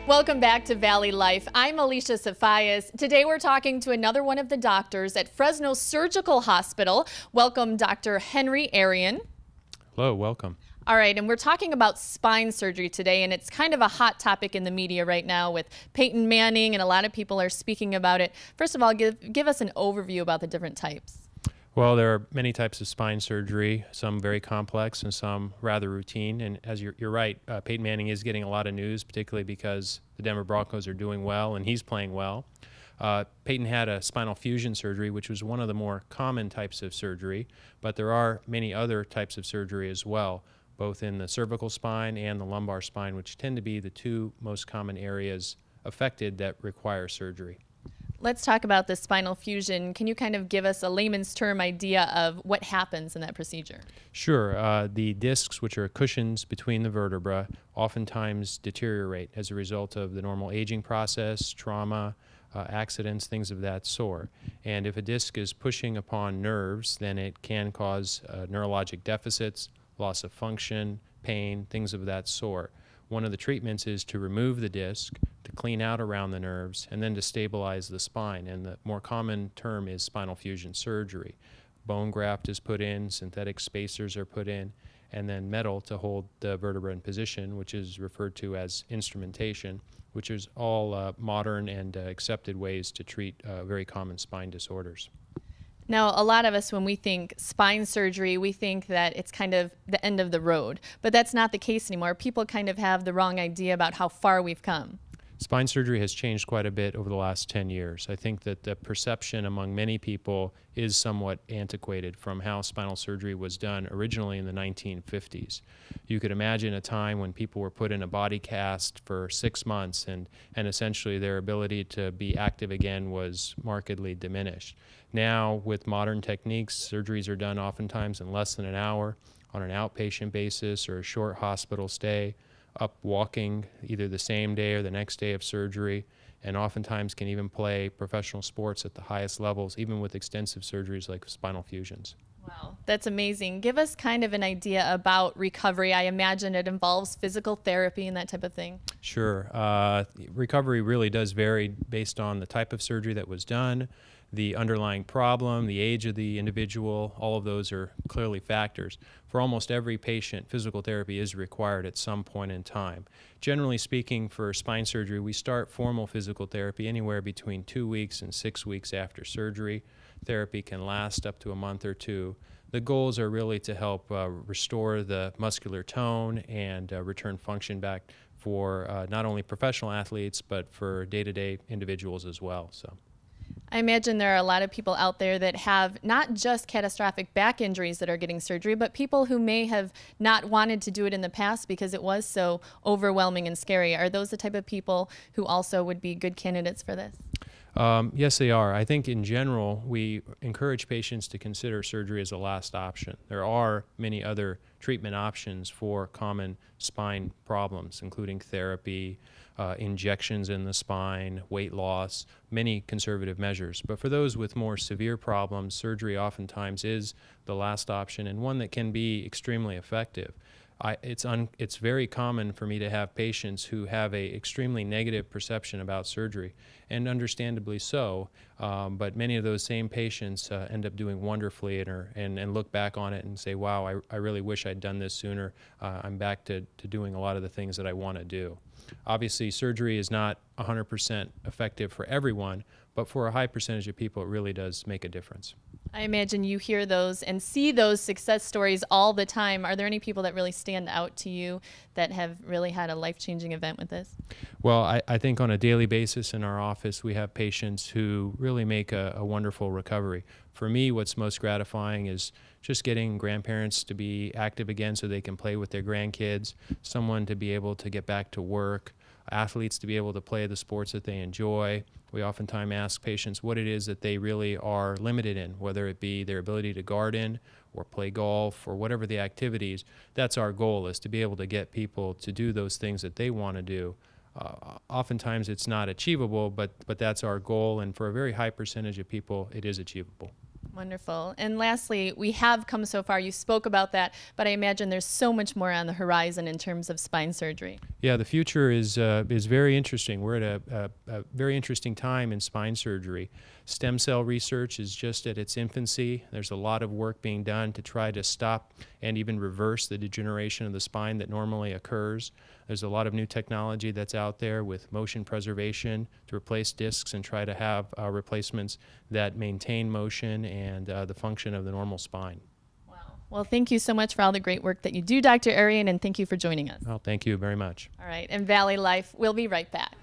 Welcome back to Valley Life. I'm Alicia Safias. Today we're talking to another one of the doctors at Fresno Surgical Hospital. Welcome, Dr. Henry Aryan. Hello, welcome. All right, and we're talking about spine surgery today, and it's kind of a hot topic in the media right now with Peyton Manning, and a lot of people are speaking about it. First of all, give us an overview about the different types. Well, there are many types of spine surgery, some very complex and some rather routine. And as you're right, Peyton Manning is getting a lot of news, particularly because the Denver Broncos are doing well and he's playing well. Peyton had a spinal fusion surgery, which was one of the more common types of surgery, but there are many other types of surgery as well, both in the cervical spine and the lumbar spine, which tend to be the two most common areas affected that require surgery. Let's talk about the spinal fusion. Can you kind of give us a layman's term idea of what happens in that procedure? Sure. The discs, which are cushions between the vertebrae, oftentimes deteriorate as a result of the normal aging process, trauma, accidents, things of that sort. And if a disc is pushing upon nerves, then it can cause neurologic deficits, loss of function, pain, things of that sort. One of the treatments is to remove the disc, to clean out around the nerves, and then to stabilize the spine. And the more common term is spinal fusion surgery. Bone graft is put in, synthetic spacers are put in, and then metal to hold the vertebra in position, which is referred to as instrumentation, which is all modern and accepted ways to treat very common spine disorders. Now, a lot of us, when we think spine surgery, we think that it's kind of the end of the road, but that's not the case anymore. People kind of have the wrong idea about how far we've come. Spine surgery has changed quite a bit over the last 10 years. I think that the perception among many people is somewhat antiquated from how spinal surgery was done originally in the 1950s. You could imagine a time when people were put in a body cast for 6 months and essentially their ability to be active again was markedly diminished. Now, with modern techniques, surgeries are done oftentimes in less than an hour on an outpatient basis or a short hospital stay, up walking either the same day or the next day of surgery, and oftentimes can even play professional sports at the highest levels, even with extensive surgeries like spinal fusions. Wow, that's amazing. Give us kind of an idea about recovery. I imagine it involves physical therapy and that type of thing. Sure. Recovery really does vary based on the type of surgery that was done, the underlying problem, the age of the individual. All of those are clearly factors. For almost every patient, physical therapy is required at some point in time. Generally speaking, for spine surgery, we start formal physical therapy anywhere between 2 weeks and 6 weeks after surgery. Therapy can last up to a month or two. The goals are really to help restore the muscular tone and return function back for not only professional athletes, but for day-to-day individuals as well. I imagine there are a lot of people out there that have not just catastrophic back injuries that are getting surgery, but people who may have not wanted to do it in the past because it was so overwhelming and scary. Are those the type of people who also would be good candidates for this? Yes, they are. I think in general, we encourage patients to consider surgery as a last option. There are many other treatment options for common spine problems, including therapy, injections in the spine, weight loss, many conservative measures. But for those with more severe problems, surgery oftentimes is the last option and one that can be extremely effective. It's very common for me to have patients who have an extremely negative perception about surgery, and understandably so, but many of those same patients end up doing wonderfully and look back on it and say, wow, I really wish I'd done this sooner. I'm back to doing a lot of the things that I want to do. Obviously, surgery is not 100% effective for everyone, but for a high percentage of people, it really does make a difference. I imagine you hear those and see those success stories all the time. Are there any people that really stand out to you that have really had a life-changing event with this? Well, I think on a daily basis in our office, we have patients who really make a wonderful recovery. For me, what's most gratifying is just getting grandparents to be active again so they can play with their grandkids, someone to be able to get back to work, athletes to be able to play the sports that they enjoy. We oftentimes ask patients what it is that they really are limited in, whether it be their ability to garden or play golf or whatever the activities. That's our goal, is to be able to get people to do those things that they want to do. Oftentimes it's not achievable, but that's our goal, and for a very high percentage of people, it is achievable. Wonderful. And lastly, we have come so far. You spoke about that, but I imagine there's so much more on the horizon in terms of spine surgery. Yeah, the future is very interesting. We're at a very interesting time in spine surgery. Stem cell research is just at its infancy. There's a lot of work being done to try to stop and even reverse the degeneration of the spine that normally occurs. There's a lot of new technology that's out there with motion preservation to replace discs and try to have replacements that maintain motion and the function of the normal spine. Wow. Well, thank you so much for all the great work that you do, Dr. Aryan, and thank you for joining us. Well, thank you very much. All right, and Valley Life, we'll be right back.